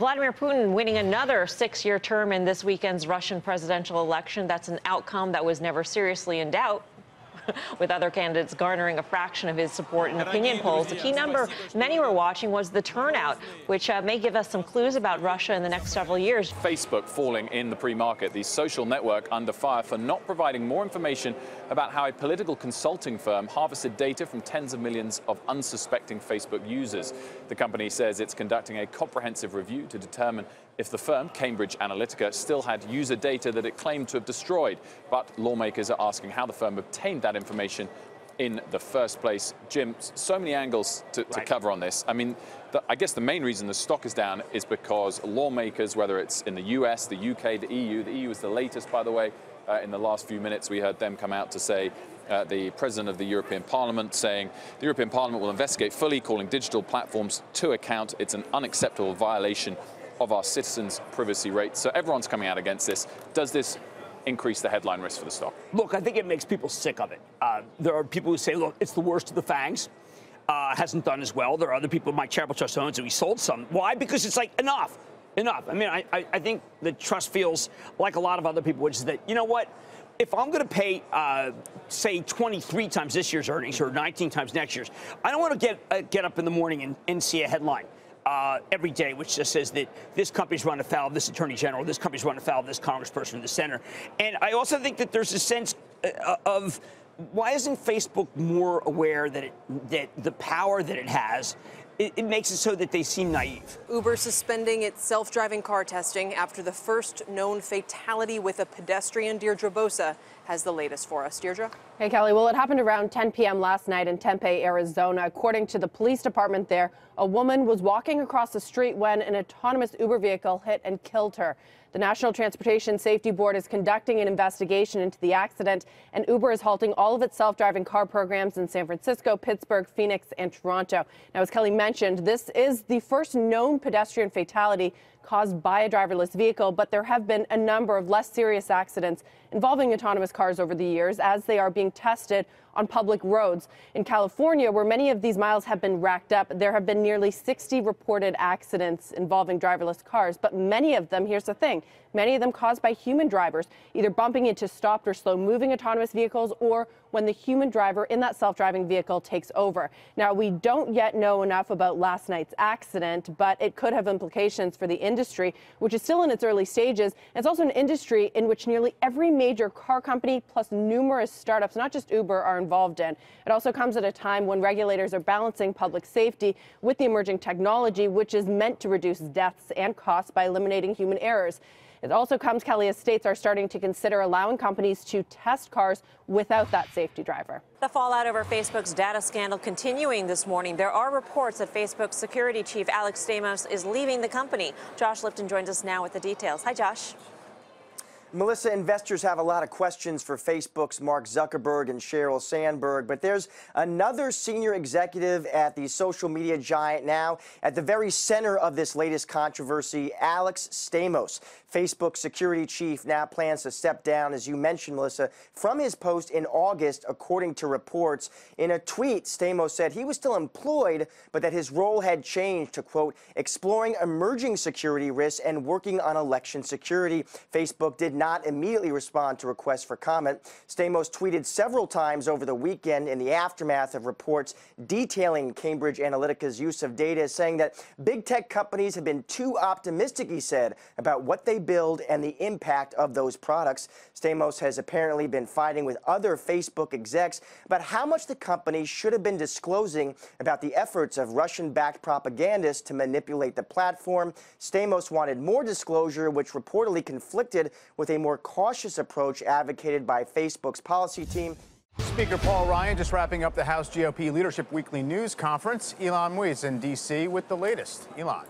Vladimir Putin winning another 6-year term in this weekend's Russian presidential election. That's an outcome that was never seriously in doubt, with other candidates garnering a fraction of his support in opinion polls. The key number many were watching was the turnout, which may give us some clues about Russia in the next several years. Facebook falling in the pre-market, the social network under fire for not providing more information about how a political consulting firm harvested data from tens of millions of unsuspecting Facebook users. The company says it's conducting a comprehensive review to determine if the firm, Cambridge Analytica, still had user data that it claimed to have destroyed. But lawmakers are asking how the firm obtained that information in the first place. Jim, so many angles to cover on this. I mean, I guess the main reason the stock is down is because lawmakers, whether it's in the US, the UK, the EU is the latest, by the way. In the last few minutes, we heard them come out to say, the president of the European Parliament saying the European Parliament will investigate fully, calling digital platforms to account. It's an unacceptable violation of our citizens' privacy rights. So everyone's coming out against this. Does this increase the headline risk for the stock? Look, I think it makes people sick of it. There are people who say, look, it's the worst of the fangs. Hasn't done as well. There are other people, Mike Charitable Trust owns, and we sold some. Why? Because it's like, enough. I mean, I think the trust feels like a lot of other people, which is that, you know what? If I'm going to pay, say, 23 times this year's earnings or 19 times next year's, I don't want to get up in the morning and see a headline every day which just says that this company's run afoul of this attorney general, this company's run afoul of this congressperson or the senator. And I also think that there's a sense of why isn't Facebook more aware that the power that it has, it makes it so that they seem naive. Uber suspending its self-driving car testing after the first known fatality with a pedestrian. Deirdre Bosa has the latest for us. Deirdre? Hey, Kelly. Well, it happened around 10 p.m. last night in Tempe, Arizona. According to the police department there, a woman was walking across the street when an autonomous Uber vehicle hit and killed her. The National Transportation Safety Board is conducting an investigation into the accident, and Uber is halting all of its self-driving car programs in San Francisco, Pittsburgh, Phoenix, and Toronto. Now, as Kelly mentioned, this is the first known pedestrian fatality caused by a driverless vehicle, but there have been a number of less serious accidents involving autonomous cars over the years as they are being tested on public roads. In California, where many of these miles have been racked up, there have been nearly 60 reported accidents involving driverless cars. But many of them, here's the thing, many of them caused by human drivers, either bumping into stopped or slow-moving autonomous vehicles or when the human driver in that self-driving vehicle takes over. Now, we don't yet know enough about last night's accident, but it could have implications for the industry, which is still in its early stages. It's also an industry in which nearly every major car company plus numerous startups, not just Uber, are involved in. It also comes at a time when regulators are balancing public safety with the emerging technology, which is meant to reduce deaths and costs by eliminating human errors. It also comes, Kelly, as states are starting to consider allowing companies to test cars without that safety driver. The fallout over Facebook's data scandal continuing this morning. There are reports that Facebook's security chief, Alex Stamos, is leaving the company. Josh Lipton joins us now with the details. Hi, Josh. Melissa, investors have a lot of questions for Facebook's Mark Zuckerberg and Sheryl Sandberg, but there's another senior executive at the social media giant now at the very center of this latest controversy, Alex Stamos. Facebook's security chief now plans to step down, as you mentioned, Melissa, from his post in August, according to reports. In a tweet, Stamos said he was still employed, but that his role had changed to, quote, exploring emerging security risks and working on election security. Facebook did not immediately respond to requests for comment. Stamos tweeted several times over the weekend in the aftermath of reports detailing Cambridge Analytica's use of data, saying that big tech companies have been too optimistic, he said, about what they build and the impact of those products. Stamos has apparently been fighting with other Facebook execs about how much the company should have been disclosing about the efforts of Russian-backed propagandists to manipulate the platform. Stamos wanted more disclosure, which reportedly conflicted with a more cautious approach advocated by Facebook's policy team. Speaker Paul Ryan just wrapping up the House GOP Leadership Weekly News Conference. Elon Muiz in D.C. with the latest. Elon.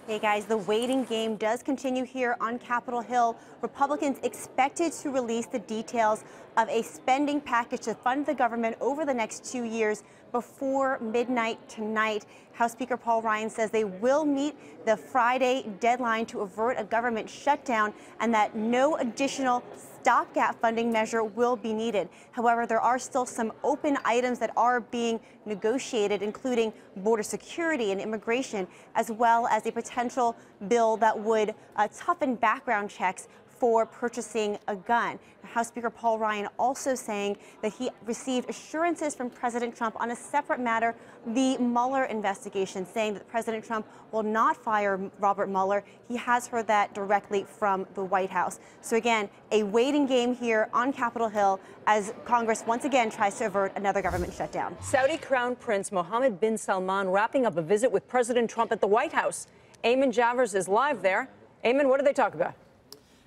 Hey guys, the waiting game does continue here on Capitol Hill. Republicans expected to release the details of a spending package to fund the government over the next 2 years before midnight tonight. House Speaker Paul Ryan says they will meet the Friday deadline to avert a government shutdown and that no additional stopgap funding measure will be needed. However, there are still some open items that are being negotiated, including border security and immigration, as well as a potential bill that would toughen background checks for purchasing a gun. House Speaker Paul Ryan also saying that he received assurances from President Trump on a separate matter, the Mueller investigation, saying that President Trump will not fire Robert Mueller. He has heard that directly from the White House. So again, a waiting game here on Capitol Hill as Congress once again tries to avert another government shutdown. Saudi Crown Prince Mohammed bin Salman wrapping up a visit with President Trump at the White House. Eamon Javers is live there. Eamon, what did they talk about?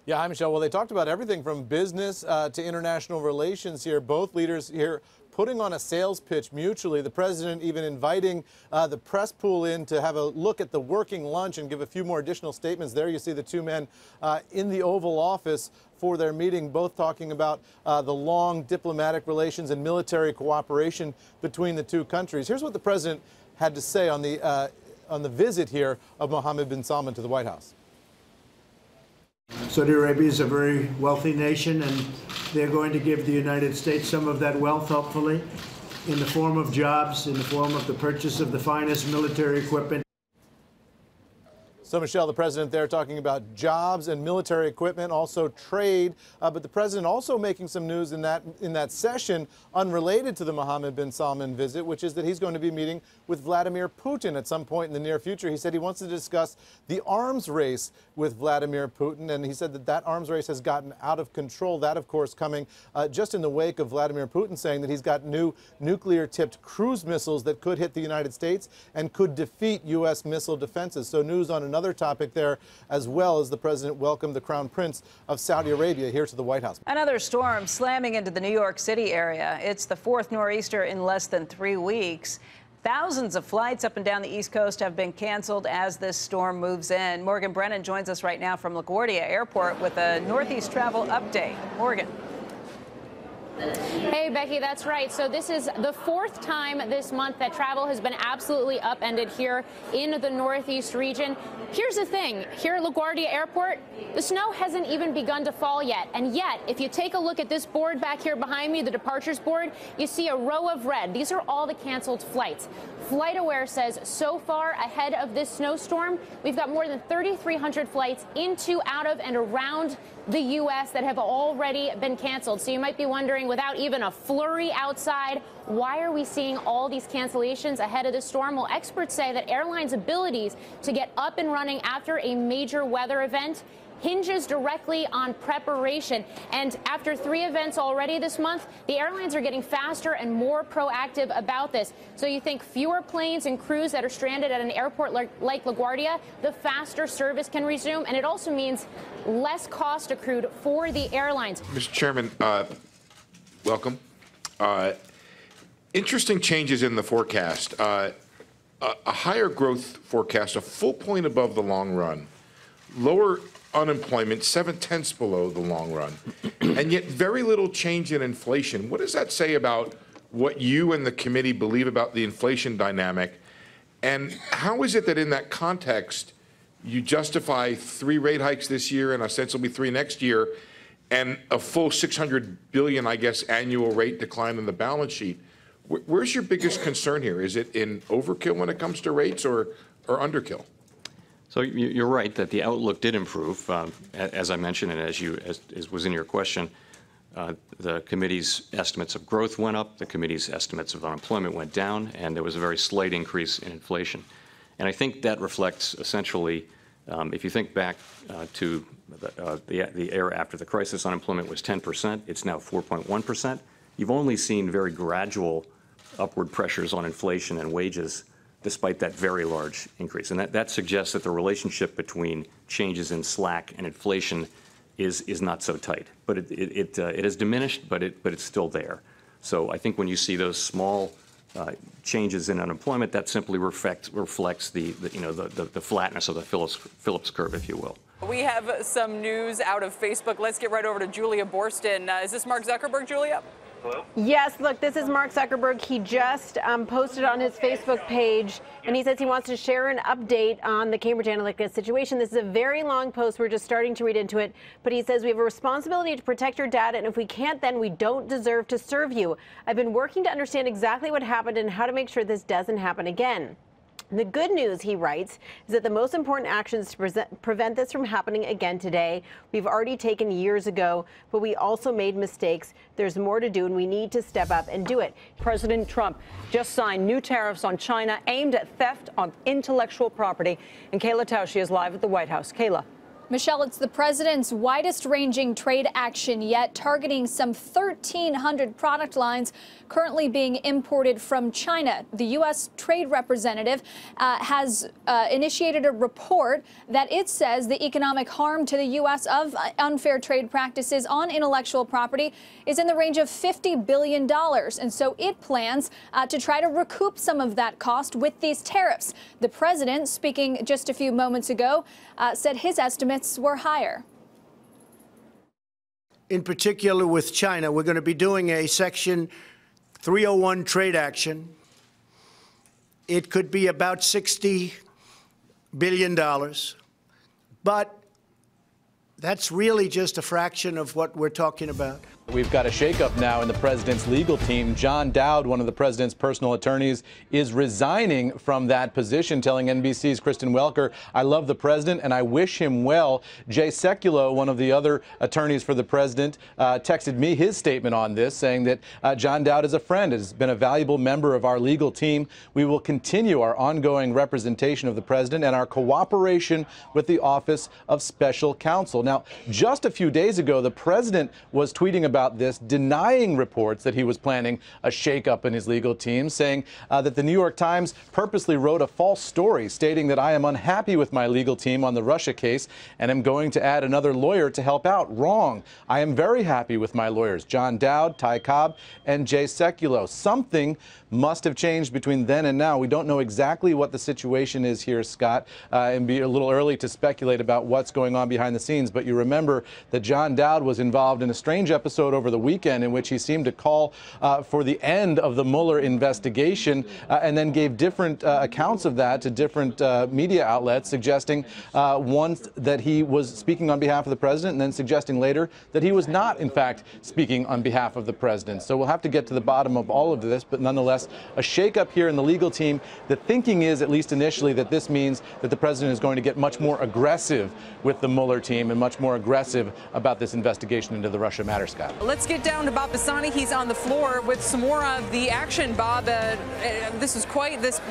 Yeah, hi, Michelle. Well, they talked about everything from business to international relations here. Both leaders here putting on a sales pitch mutually. The president even inviting the press pool in to have a look at the working lunch and give a few more additional statements. There you see the two men in the Oval Office for their meeting, both talking about the long diplomatic relations and military cooperation between the two countries. Here's what the president had to say on the visit here of Mohammed bin Salman to the White House. Saudi Arabia is a very wealthy nation, and they're going to give the United States some of that wealth, hopefully, in the form of jobs, in the form of the purchase of the finest military equipment. So, Michelle, the president there talking about jobs and military equipment, also trade. But the president also making some news in that session unrelated to the Mohammed bin Salman visit, which is that he's going to be meeting with Vladimir Putin at some point in the near future. He said he wants to discuss the arms race with Vladimir Putin, and he said that arms race has gotten out of control. That, of course, coming just in the wake of Vladimir Putin saying that he's got new nuclear-tipped cruise missiles that could hit the United States and could defeat U.S. missile defenses. So news on another topic there, as well as the president welcomed the Crown Prince of Saudi Arabia here to the White House. Another storm slamming into the New York City area. It's the fourth nor'easter in less than 3 weeks. Thousands of flights up and down the East Coast have been canceled as this storm moves in. Morgan Brennan joins us right now from LaGuardia Airport with a Northeast travel update. Morgan. Hey, Becky, that's right. So this is the 4th time this month that travel has been absolutely upended here in the Northeast region. Here's the thing. Here at LaGuardia Airport, the snow hasn't even begun to fall yet. And yet, if you take a look at this board back here behind me, the departures board, you see a row of red. These are all the canceled flights. FlightAware says so far ahead of this snowstorm, we've got more than 3,300 flights into, out of, and around the U.S. that have already been canceled. So you might be wondering, without even a flurry outside, why are we seeing all these cancellations ahead of the storm? Well, experts say that airlines' abilities to get up and running after a major weather event hinges directly on preparation. And after 3 events already this month, the airlines are getting faster and more proactive about this. So you think fewer planes and crews that are stranded at an airport like LaGuardia, the faster service can resume. And it also means less cost accrued for the airlines. Mr. Chairman, welcome. Interesting changes in the forecast. A higher growth forecast, a full point above the long run. Lower unemployment, 7/10 below the long run, and yet very little change in inflation. What does that say about what you and the committee believe about the inflation dynamic? And how is it that in that context, you justify 3 rate hikes this year and ostensibly 3 next year, and a full $600 billion, I guess, annual rate decline in the balance sheet? Where's your biggest concern here? Is it in overkill when it comes to rates or underkill? So you're right that the outlook did improve, as I mentioned, and as was in your question. The committee's estimates of growth went up, the committee's estimates of unemployment went down, and there was a very slight increase in inflation. And I think that reflects essentially, if you think back to the era after the crisis, unemployment was 10%. It's now 4.1%. You've only seen very gradual upward pressures on inflation and wages despite that very large increase. And that suggests that the relationship between changes in slack and inflation is not so tight. But it has diminished, but it's still there. So I think when you see those small changes in unemployment, that simply reflects the flatness of the Phillips curve, if you will. We have some news out of Facebook. Let's get right over to Julia Borston. Is this Mark Zuckerberg, Julia? Hello? Yes, look, this is Mark Zuckerberg. He just posted on his Facebook page, and he says he wants to share an update on the Cambridge Analytica situation. This is a very long post. We're just starting to read into it. But he says we have a responsibility to protect your data, and if we can't, then we don't deserve to serve you. I've been working to understand exactly what happened and how to make sure this doesn't happen again. The good news, he writes, is that the most important actions to prevent this from happening again today, we've already taken years ago, but we also made mistakes. There's more to do, and we need to step up and do it. President Trump just signed new tariffs on China aimed at theft on intellectual property. And Kayla Tausche is live at the White House. Kayla. Michelle, it's the president's widest-ranging trade action yet, targeting some 1,300 product lines currently being imported from China. The U.S. Trade Representative has initiated a report that it says the economic harm to the U.S. of unfair trade practices on intellectual property is in the range of $50 billion. And so it plans to try to recoup some of that cost with these tariffs. The president, speaking just a few moments ago, said his estimates were higher. In particular with China, we're going to be doing a Section 301 trade action. It could be about $60 billion, but that's really just a fraction of what we're talking about. We've got a shakeup now in the president's legal team. John Dowd, one of the president's personal attorneys, is resigning from that position, telling NBC's Kristen Welker, "I love the president and I wish him well." Jay Sekulow, one of the other attorneys for the president, texted me his statement on this, saying that John Dowd is a friend, has been a valuable member of our legal team. We will continue our ongoing representation of the president and our cooperation with the Office of Special Counsel. Now, just a few days ago, the president was tweeting about this, denying reports that he was planning a shakeup in his legal team, saying that the New York Times purposely wrote a false story stating that I am unhappy with my legal team on the Russia case and am going to add another lawyer to help out. Wrong. I am very happy with my lawyers, John Dowd, Ty Cobb, and Jay Sekulow. Something must have changed between then and now. We don't know exactly what the situation is here, Scott, and be a little early to speculate about what's going on behind the scenes. But you remember that John Dowd was involved in a strange episode over the weekend in which he seemed to call for the end of the Mueller investigation and then gave different accounts of that to different media outlets, suggesting once that he was speaking on behalf of the president and then suggesting later that he was not, in fact, speaking on behalf of the president. So we'll have to get to the bottom of all of this, but nonetheless, a shakeup here in the legal team. The thinking is, at least initially, that this means that the president is going to get much more aggressive with the Mueller team and much more aggressive about this investigation into the Russia matter, Scott. Let's get down to Bob Pisani. He's on the floor with some more of the action, Bob. This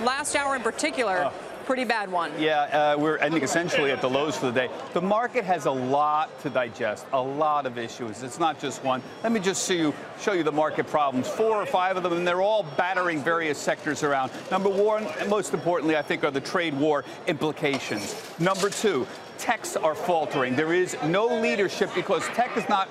last hour in particular. Pretty bad one. Yeah, we're ending essentially at the lows for the day. The market has a lot to digest, a lot of issues. It's not just one. Let me just show you the market problems, 4 or 5 of them, and they're all battering various sectors around. Number one, and most importantly, I think, are the trade war implications. Number 2, techs are faltering. There is no leadership because tech is not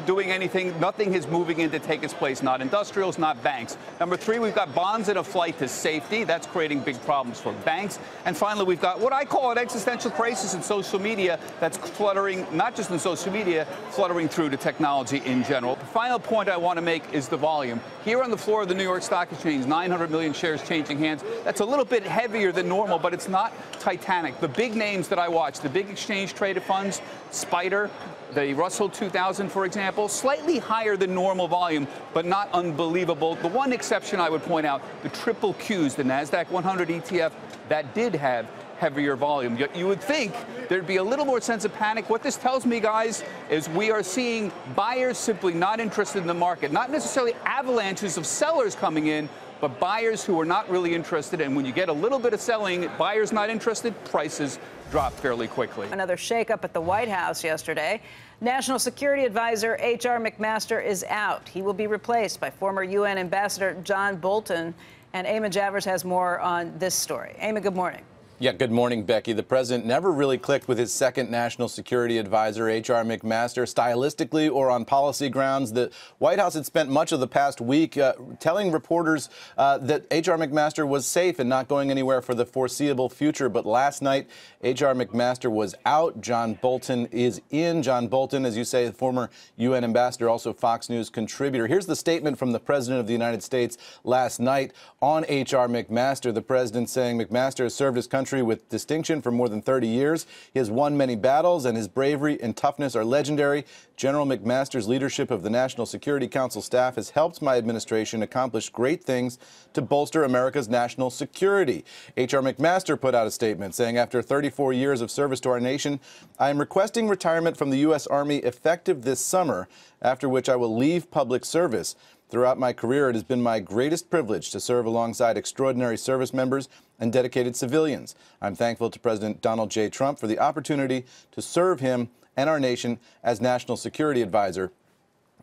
doing anything. Nothing is moving in to take its place, not industrials, not banks. Number 3, we've got bonds in a flight to safety. That's creating big problems for banks. And finally, we've got what I call an existential crisis in social media that's fluttering, not just in social media, fluttering through to technology in general. The final point I want to make is the volume. Here on the floor of the New York Stock Exchange, 900 million shares changing hands. That's a little bit heavier than normal, but it's not titanic. The big names that I watch, the big exchange-traded funds, Spider, the Russell 2000, for example, slightly higher than normal volume, but not unbelievable. The one exception I would point out, the triple Qs, the NASDAQ 100 ETF, that did have heavier volume. You would think there'd be a little more sense of panic. What this tells me, guys, is we are seeing buyers simply not interested in the market, not necessarily avalanches of sellers coming in, but buyers who are not really interested. And when you get a little bit of selling, buyers not interested, prices drop fairly quickly. Another shakeup at the White House yesterday. National Security Advisor H.R. McMaster is out. He will be replaced by former UN Ambassador John Bolton. And Eamon Javers has more on this story. Eamon, good morning. Yeah, good morning, Becky. The president never really clicked with his second national security advisor, H.R. McMaster, stylistically or on policy grounds. The White House had spent much of the past week telling reporters that H.R. McMaster was safe and not going anywhere for the foreseeable future. But last night, H.R. McMaster was out. John Bolton is in. John Bolton, as you say, the former UN ambassador, also Fox News contributor. Here's the statement from the president of the United States last night on H.R. McMaster. The president saying McMaster has served his country with distinction for more than 30 years. He has won many battles, and his bravery and toughness are legendary. General McMaster's leadership of the National Security Council staff has helped my administration accomplish great things to bolster America's national security. H.R. McMaster put out a statement saying, after 34 years of service to our nation, I am requesting retirement from the U.S. Army effective this summer, after which I will leave public service. Throughout my career, it has been my greatest privilege to serve alongside extraordinary service members and dedicated civilians. I'm thankful to President Donald J. Trump for the opportunity to serve him and our nation as National Security Advisor.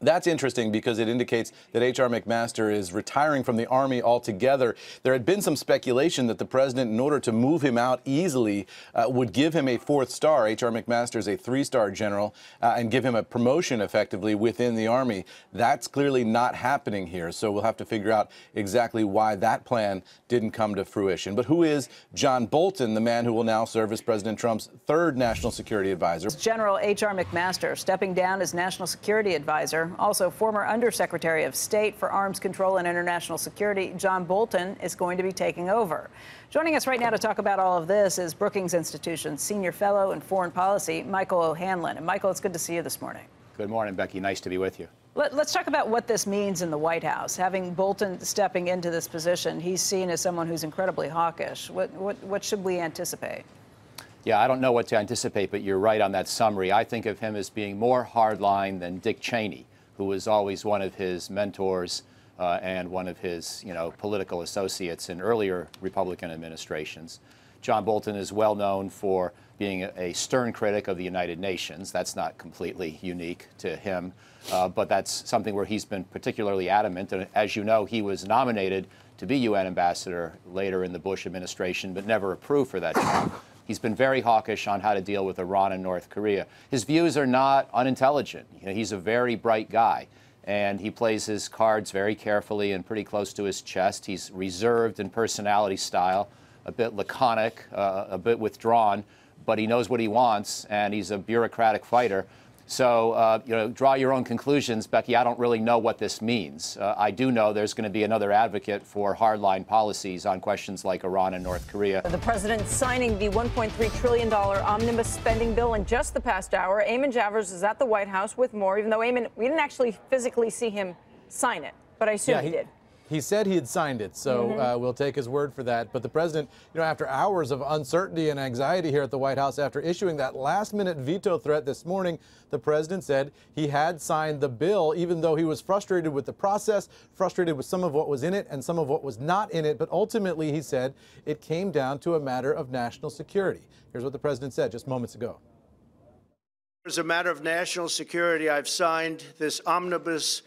That's interesting because it indicates that H.R. McMaster is retiring from the Army altogether. There had been some speculation that the president, in order to move him out easily, would give him a 4th star. H.R. McMaster is a 3-star general and give him a promotion effectively within the Army. That's clearly not happening here, so we'll have to figure out exactly why that plan didn't come to fruition. But who is John Bolton, the man who will now serve as President Trump's 3rd National Security Advisor? General H.R. McMaster stepping down as National Security Advisor. Also, former Undersecretary of State for Arms Control and International Security, John Bolton, is going to be taking over. Joining us right now to talk about all of this is Brookings Institution's Senior Fellow in Foreign Policy, Michael O'Hanlon. And Michael, it's good to see you this morning. Good morning, Becky. Nice to be with you. Let's talk about what this means in the White House. Having Bolton stepping into this position, he's seen as someone who's incredibly hawkish. What should we anticipate? Yeah, I don't know what to anticipate, but you're right on that summary. I think of him as being more hardline than Dick Cheney, who was always one of his mentors and one of his, political associates in earlier Republican administrations. John Bolton is well known for being a stern critic of the United Nations. That's not completely unique to him, but that's something where he's been particularly adamant. And as you know, he was nominated to be UN ambassador later in the Bush administration, but never approved for that job. He's been very hawkish on how to deal with Iran and North Korea. His views are not unintelligent. He's a very bright guy, and he plays his cards very carefully and pretty close to his chest. He's reserved in personality style, a bit laconic, a bit withdrawn, but he knows what he wants, and he's a bureaucratic fighter. So, draw your own conclusions, Becky. I don't really know what this means. I do know there's going to be another advocate for hardline policies on questions like Iran and North Korea. The president signing the $1.3 trillion omnibus spending bill in just the past hour. Eamon Javers is at the White House with more, even though, Eamon, we didn't actually physically see him sign it, but I assume he did. He said he had signed it, so we'll take his word for that. But the president, after hours of uncertainty and anxiety here at the White House, after issuing that last-minute veto threat this morning, the president said he had signed the bill, even though he was frustrated with the process, frustrated with some of what was in it and some of what was not in it. But ultimately, he said it came down to a matter of national security. Here's what the president said just moments ago. As a matter of national security, I've signed this omnibus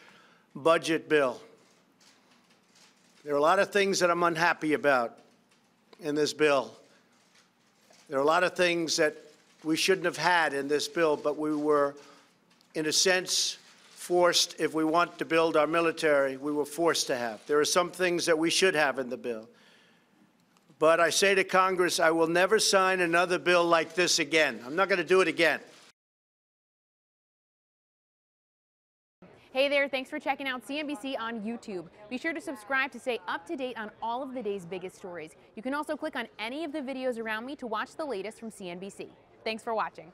budget bill. There are a lot of things that I'm unhappy about in this bill. There are a lot of things that we shouldn't have had in this bill, but we were, in a sense, forced. If we want to build our military, we were forced to have. There are some things that we should have in the bill. But I say to Congress, I will never sign another bill like this again. I'm not going to do it again. Hey there, thanks for checking out CNBC on YouTube. Be sure to subscribe to stay up to date on all of the day's biggest stories. You can also click on any of the videos around me to watch the latest from CNBC. Thanks for watching.